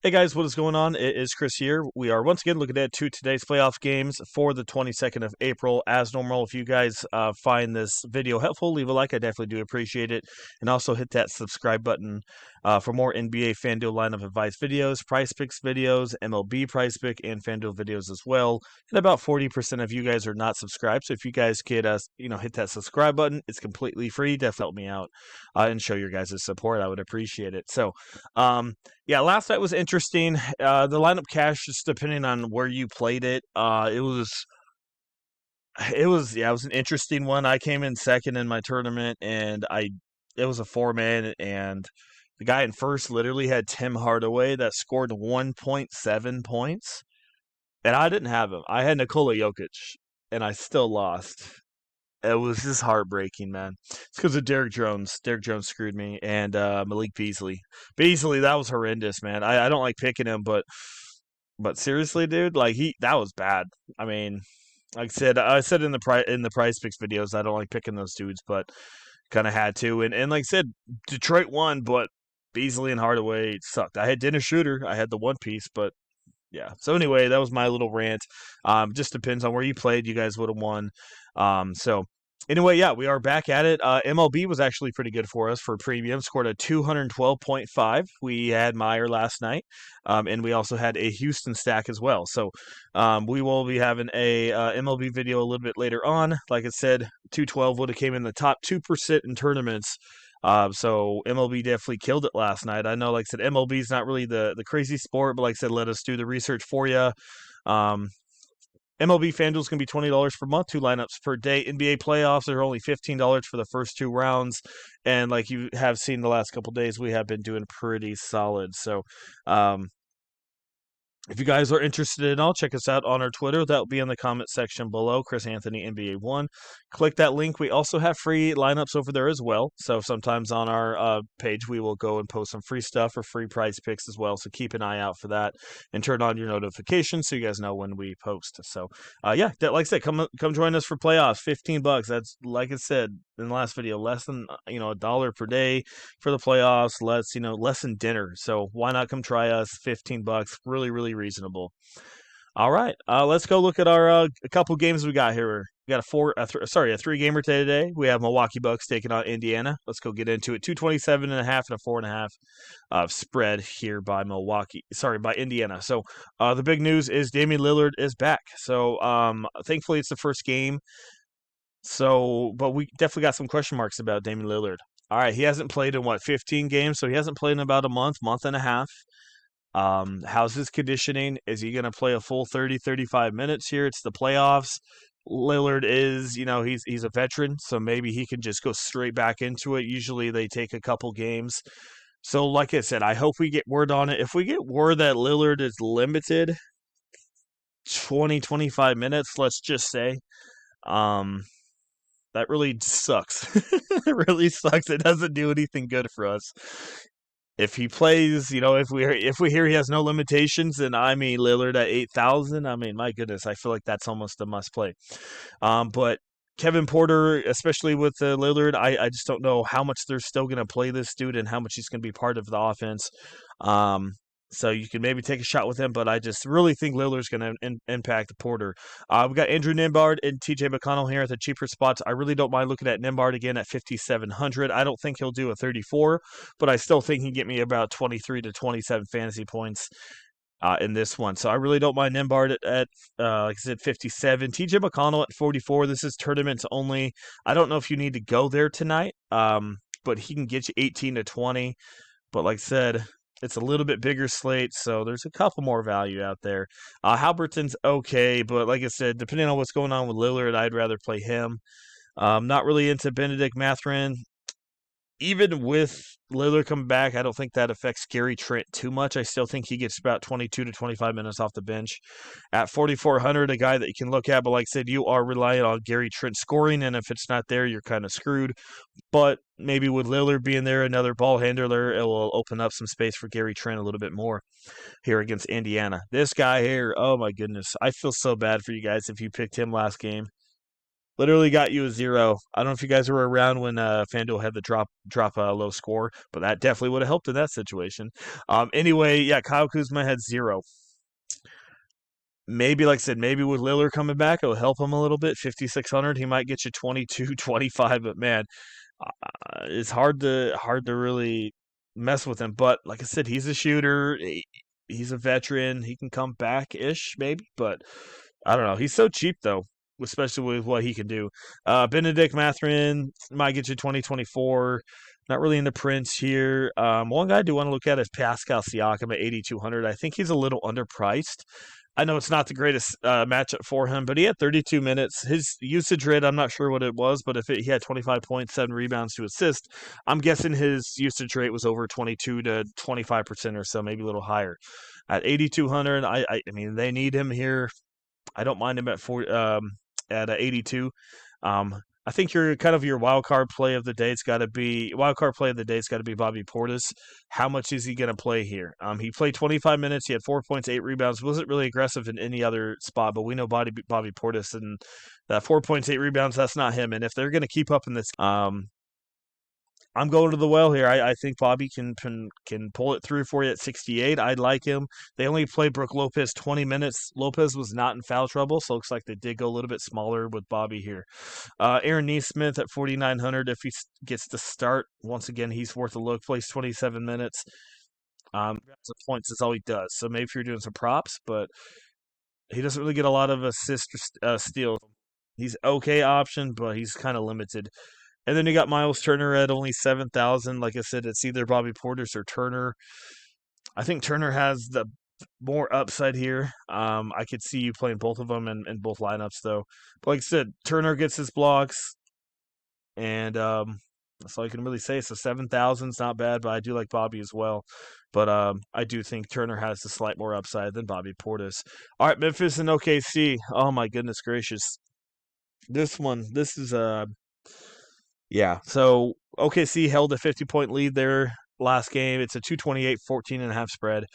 Hey guys, what is going on? It is Chris here. We are once again looking at today's playoff games for the 22nd of April. As normal, if you guys find this video helpful, leave a like. I definitely do appreciate it. And also hit that subscribe button for more NBA Fanduel lineup advice videos, price picks videos, MLB price pick, and Fanduel videos as well. And about 40% of you guys are not subscribed. So if you guys could, hit that subscribe button, it's completely free. Definitely help me out and show your guys' support. I would appreciate it. So, yeah, last night was interesting. The lineup cash, just depending on where you played it, it was an interesting one. I came in second in my tournament, and it was a 4-man, and the guy in first literally had Tim Hardaway that scored 1.7 points, and I didn't have him. I had Nikola Jokic, and I still lost. It was just heartbreaking, man. It's because of Derrick Jones. Derrick Jones screwed me, and Malik Beasley. Beasley, that was horrendous, man. I don't like picking him, but seriously, dude, like that was bad. I mean, like I said in the price picks videos, I don't like picking those dudes, but kind of had to. And like I said, Detroit won, but Beasley and Hardaway sucked. I had Dennis Schroeder. I had the one piece, but yeah. So anyway, that was my little rant. Just depends on where you played. You guys would have won. So anyway, yeah, we are back at it. MLB was actually pretty good for us for premium. Scored a 212.5. We had Meyer last night, and we also had a Houston stack as well. So we will be having a MLB video a little bit later on. Like I said, 212 would have came in the top 2% in tournaments. So MLB definitely killed it last night. I know, like I said, MLB is not really the crazy sport, but like I said, let us do the research for you. MLB FanDuel is going to be $20 per month, 2 lineups per day. NBA playoffs are only $15 for the first 2 rounds. And like you have seen the last couple days, we have been doing pretty solid. So, if you guys are interested in all, check us out on our Twitter. That will be in the comment section below. Chris Anthony NBA1. Click that link. We also have free lineups over there as well. So sometimes on our page, we will go and post some free stuff or free prize picks as well. So keep an eye out for that and turn on your notifications so you guys know when we post. So yeah, like I said, come join us for playoffs. $15. That's, like I said in the last video, less than $1 per day for the playoffs. Less than dinner. So why not come try us? $15, really reasonable. All right, let's go look at our a couple games we got here. We got a 3-gamer today. We have Milwaukee Bucks taking on Indiana. Let's go get into it. 227.5 and a 4.5 spread here by Indiana. So the big news is Damian Lillard is back. So thankfully it's the first game. So, but we definitely got some question marks about Damian Lillard. All right, he hasn't played in 15 games, so he hasn't played in about a month and a half. How's his conditioning? Is he going to play a full 30, 35 minutes here? It's the playoffs. Lillard is, he's a veteran, so maybe he can just go straight back into it. Usually they take a couple games. So, like I said, I hope we get word on it. If we get word that Lillard is limited 20, 25 minutes, let's just say, that really sucks. It really sucks. It doesn't do anything good for us. If he plays, if we hear he has no limitations, and I mean Lillard at 8,000, I mean, my goodness, I feel like that's almost a must play. But Kevin Porter, especially with Lillard, I just don't know how much they're still going to play this dude and how much he's going to be part of the offense. So you can maybe take a shot with him, but I just really think Lillard's going to impact Porter. We got Andrew Nembhard and TJ McConnell here at the cheaper spots. I really don't mind looking at Nembhard again at 5,700. I don't think he'll do a 34, but I still think he can get me about 23 to 27 fantasy points in this one. So I really don't mind Nembhard at like I said, 57. TJ McConnell at 44. This is tournaments only. I don't know if you need to go there tonight, but he can get you 18 to 20. But like I said, it's a little bit bigger slate, so there's a couple more value out there. Halberton's okay, but like I said, depending on what's going on with Lillard, I'd rather play him. Not really into Benedict Mathurin. Even with Lillard coming back, I don't think that affects Gary Trent too much. I still think he gets about 22 to 25 minutes off the bench. At 4,400, a guy that you can look at, but like I said, you are relying on Gary Trent scoring, and if it's not there, you're kind of screwed. But maybe with Lillard being there, another ball handler, it will open up some space for Gary Trent a little bit more here against Indiana. This guy here, oh my goodness. I feel so bad for you guys if you picked him last game. Literally got you a zero. I don't know if you guys were around when Fanduel had the drop a low score, but that definitely would have helped in that situation. Anyway, yeah, Kyle Kuzma had zero. Maybe, like I said, maybe with Lillard coming back, it'll help him a little bit. 5,600, he might get you 22, 25. But man, it's hard to really mess with him. But like I said, he's a shooter. He's a veteran. He can come back ish, maybe. But I don't know. He's so cheap though, especially with what he can do. Benedict Mathurin might get you 2024. Not really into Prince here. One guy I do want to look at is Pascal Siakam at 8,200. I think he's a little underpriced. I know it's not the greatest matchup for him, but he had 32 minutes. His usage rate, I'm not sure what it was, but he had 25 points, 7 rebounds, 2 assists, I'm guessing his usage rate was over 22 to 25% or so, maybe a little higher. At 8,200, I mean, they need him here. I don't mind him at 82. I think your wild card play of the day. It's got to be wild card play of the day. It's got to be Bobby Portis. How much is he going to play here? He played 25 minutes. He had 4 points, 8 rebounds. Wasn't really aggressive in any other spot, but we know Bobby Portis and that 4 points, 8 rebounds. That's not him. And if they're going to keep up in this, I'm going to the well here. I think Bobby can pull it through for you at 68. I'd like him. They only played Brooke Lopez 20 minutes. Lopez was not in foul trouble, so it looks like they did go a little bit smaller with Bobby here. Aaron Neesmith at 4,900. If he gets to start, once again, he's worth a look. Plays 27 minutes. Some points is all he does. So maybe if you're doing some props, but he doesn't really get a lot of assists or steals. He's okay option, but he's kind of limited. And then you got Miles Turner at only 7,000. Like I said, it's either Bobby Portis or Turner. I think Turner has the more upside here. I could see you playing both of them in both lineups, though. But like I said, Turner gets his blocks, and that's all you can really say. So 7,000 is not bad, but I do like Bobby as well. But I do think Turner has the slight more upside than Bobby Portis. All right, Memphis and OKC. Oh my goodness gracious, this is yeah. So OKC held a 50-point lead there last game. It's a 228, 14.5 spread.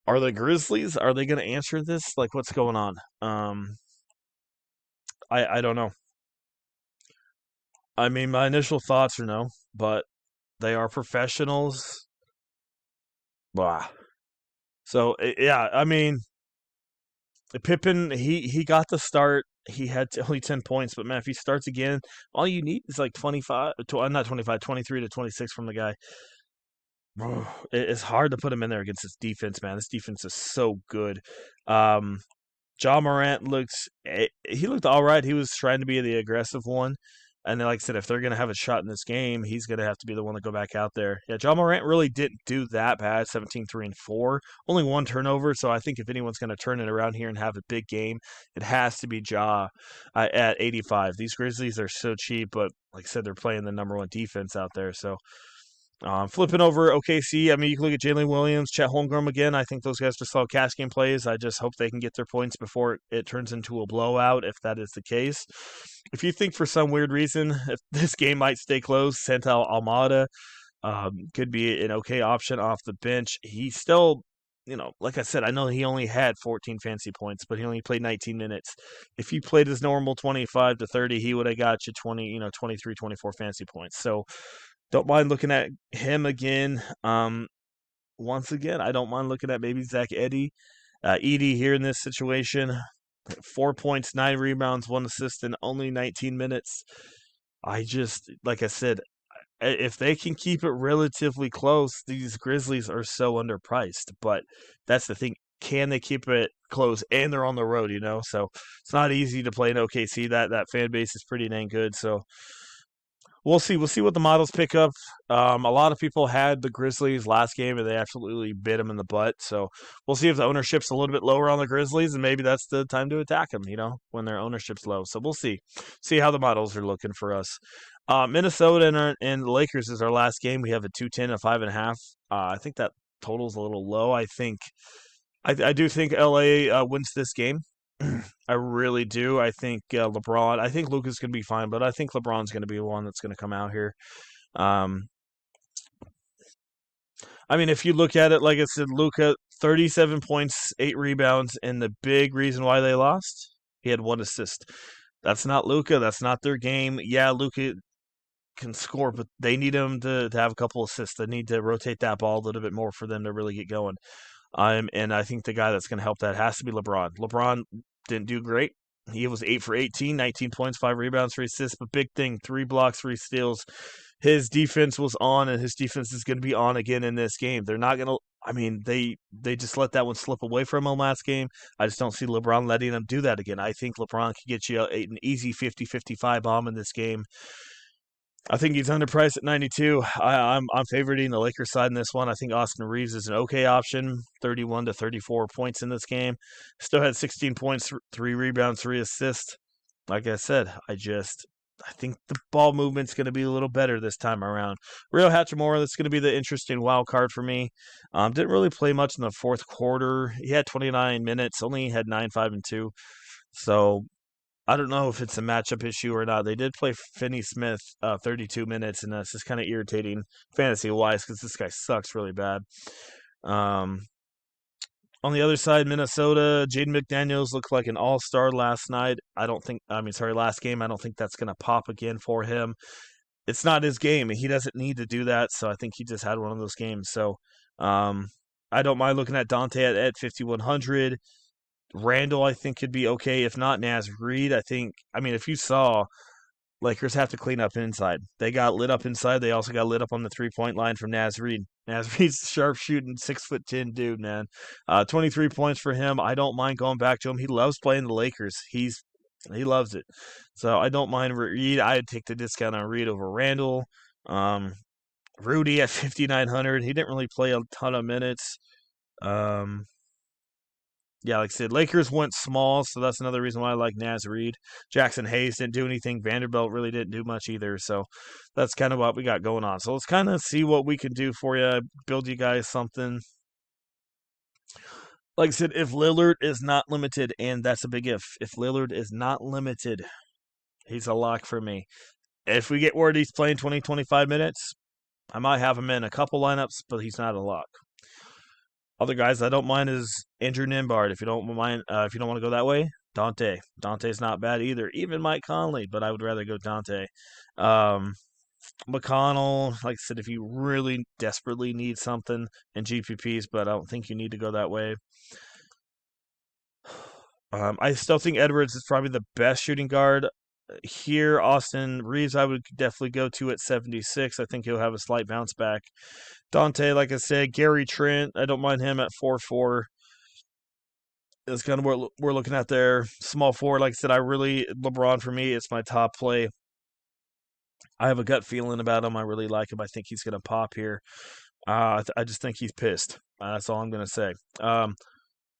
Are the Grizzlies, are they going to answer this? Like, what's going on? I don't know. I mean, my initial thoughts are no, but they are professionals. Blah. So, yeah, I mean, Pippen, he got the start. He had only 10 points, but man, if he starts again, all you need is like 25, not 25, 23 to 26 from the guy. It's hard to put him in there against this defense, man. This defense is so good. Ja Morant he looked all right. He was trying to be the aggressive one. And then, like I said, if they're going to have a shot in this game, he's going to have to be the one to go back out there. Yeah, Ja Morant really didn't do that bad, 17, 3, and 4. Only one turnover, so I think if anyone's going to turn it around here and have a big game, it has to be Ja at 85. These Grizzlies are so cheap, but like I said, they're playing the number one defense out there, so flipping over OKC, I mean, you can look at Jalen Williams, Chet Holmgren again. I think those guys just saw cash game plays. I just hope they can get their points before it turns into a blowout, if that is the case. If you think for some weird reason if this game might stay close, Santel Almada could be an okay option off the bench. He's still, like I said, I know he only had 14 fancy points, but he only played 19 minutes. If he played his normal 25 to 30, he would have got you 20, 23, 24 fancy points. So don't mind looking at him again. Once again, I don't mind looking at maybe Zach Edey here in this situation. 4 points, 9 rebounds, 1 assist in only 19 minutes. Like I said, if they can keep it relatively close, these Grizzlies are so underpriced. But that's the thing. Can they keep it close? And they're on the road, So it's not easy to play in OKC. That fan base is pretty dang good. So we'll see. We'll see what the models pick up. A lot of people had the Grizzlies last game, and they absolutely bit them in the butt. So we'll see if the ownership's a little bit lower on the Grizzlies, and maybe that's the time to attack them. When their ownership's low. So we'll see. See how the models are looking for us. Minnesota and the Lakers is our last game. We have a 210, a 5.5. I think that total's a little low. I do think LA wins this game. I really do. I think LeBron. I think Luka's going to be fine, but I think LeBron's going to be the one that's going to come out here. I mean, if you look at it, like I said, Luka, 37 points, 8 rebounds, and the big reason why they lost, he had 1 assist. That's not Luka. That's not their game. Yeah, Luka can score, but they need him to have a couple assists. They need to rotate that ball a little bit more for them to really get going. And I think the guy that's going to help that has to be LeBron. LeBron didn't do great. He was 8 for 18, 19 points, 5 rebounds, 3 assists. But big thing, 3 blocks, 3 steals. His defense was on, and his defense is going to be on again in this game. They're not going to. I mean, they just let that one slip away from him last game. I just don't see LeBron letting them do that again. I think LeBron could get you an easy 50-55 bomb in this game. I think he's underpriced at 92. I'm favoriting the Lakers side in this one. I think Austin Reeves is an okay option, 31 to 34 points in this game. Still had 16 points, 3 rebounds, 3 assists. Like I said, I think the ball movement's going to be a little better this time around. Rio Hachimura, that's going to be the interesting wild card for me. Didn't really play much in the fourth quarter. He had 29 minutes, only had 9, 5, and 2. So I don't know if it's a matchup issue or not. They did play Finney Smith 32 minutes, and that's just kind of irritating fantasy-wise because this guy sucks really bad. On the other side, Minnesota, Jaden McDaniels looked like an all-star last night. Last game. I don't think that's going to pop again for him. It's not his game. He doesn't need to do that, so I think he just had one of those games. So I don't mind looking at Dante at 5,100. Randall, I think, could be okay. If not, Naz Reid, if you saw, Lakers have to clean up inside. They got lit up inside. They also got lit up on the 3-point line from Naz Reid. Naz Reid's sharp shooting, 6'10" dude, man. 23 points for him. I don't mind going back to him. He loves playing the Lakers. He loves it. So I don't mind Reid. I'd take the discount on Reid over Randall. Rudy at 5,900. He didn't really play a ton of minutes. Yeah, like I said, Lakers went small, so that's another reason why I like Naz Reid. Jackson Hayes didn't do anything. Vanderbilt really didn't do much either, so that's kind of what we got going on. So let's kind of see what we can do for you, build you guys something. Like I said, if Lillard is not limited, and that's a big if Lillard is not limited, he's a lock for me. If we get word he's playing 20, 25 minutes, I might have him in a couple lineups, but he's not a lock. Other guys I don't mind is Andrew Nembhard. If you don't want to go that way, Dante. Dante's not bad either. Even Mike Conley, but I would rather go Dante. McConnell, like I said, if you really desperately need something in GPPs, but I don't think you need to go that way. I still think Edwards is probably the best shooting guard here. Austin Reeves, I would definitely go to at 76. I think he'll have a slight bounce back. Dante, like I said, Gary Trent, I don't mind him at 4-4. That's kind of what we're looking at there. Small forward, like I said, LeBron for me, it's my top play. I have a gut feeling about him. I really like him. I think he's going to pop here. I just think he's pissed. That's all I'm going to say.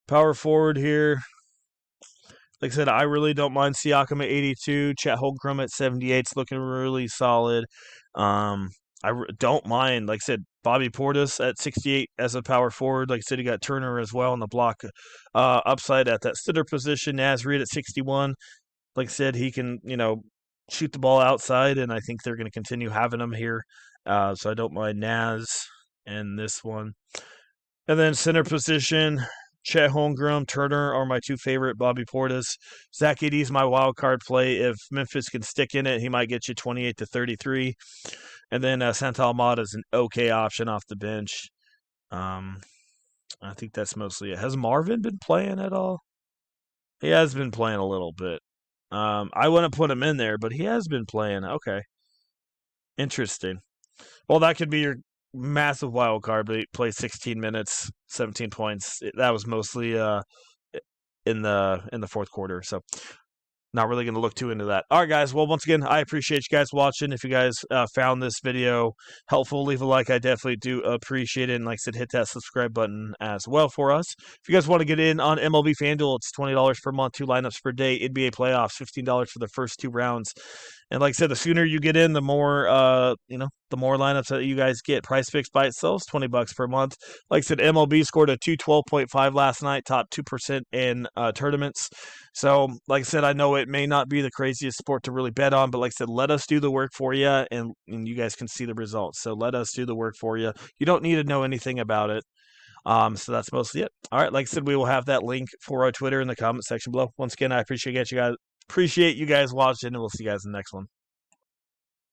Power forward here. Like I said, I really don't mind Siakam at 82. Chet Holmgren at 78 is looking really solid. Don't mind, like I said, Bobby Portis at 68 as a power forward. Like I said, you got Turner as well on the block upside at that sitter position. Naz Reid at 61. Like I said, he can, shoot the ball outside, and I think they're going to continue having him here. So I don't mind Naz and this one. And then center position, Chet Holmgren, Turner are my two favorite. Bobby Portis. Zach Edey's my wild card play. If Memphis can stick in it, he might get you 28 to 33. And then Santa Almada is an okay option off the bench. I think that's mostly it. Has Marvin been playing at all? He has been playing a little bit. I wouldn't put him in there, but he has been playing. Okay. Interesting. Well, that could be your massive wild card, but he played 16 minutes, 17 points. That was mostly in the fourth quarter. So not really going to look too into that. All right, guys. Well, once again, I appreciate you guys watching. If you guys found this video helpful, leave a like. I definitely do appreciate it. And like I said, hit that subscribe button as well for us. If you guys want to get in on MLB FanDuel, it's $20 per month, 2 lineups per day, NBA playoffs, $15 for the first 2 rounds. And like I said, the sooner you get in, the more the more lineups that you guys get. Price Fix by itself is $20 per month. Like I said, MLB scored a 212.5 last night, top 2% in tournaments. So, like I said, I know it may not be the craziest sport to really bet on, but like I said, let us do the work for you, and you guys can see the results. So let us do the work for you. You don't need to know anything about it. So that's mostly it. All right, like I said, we will have that link for our Twitter in the comment section below. Once again, I appreciate you guys. Appreciate you guys watching, and we'll see you guys in the next one.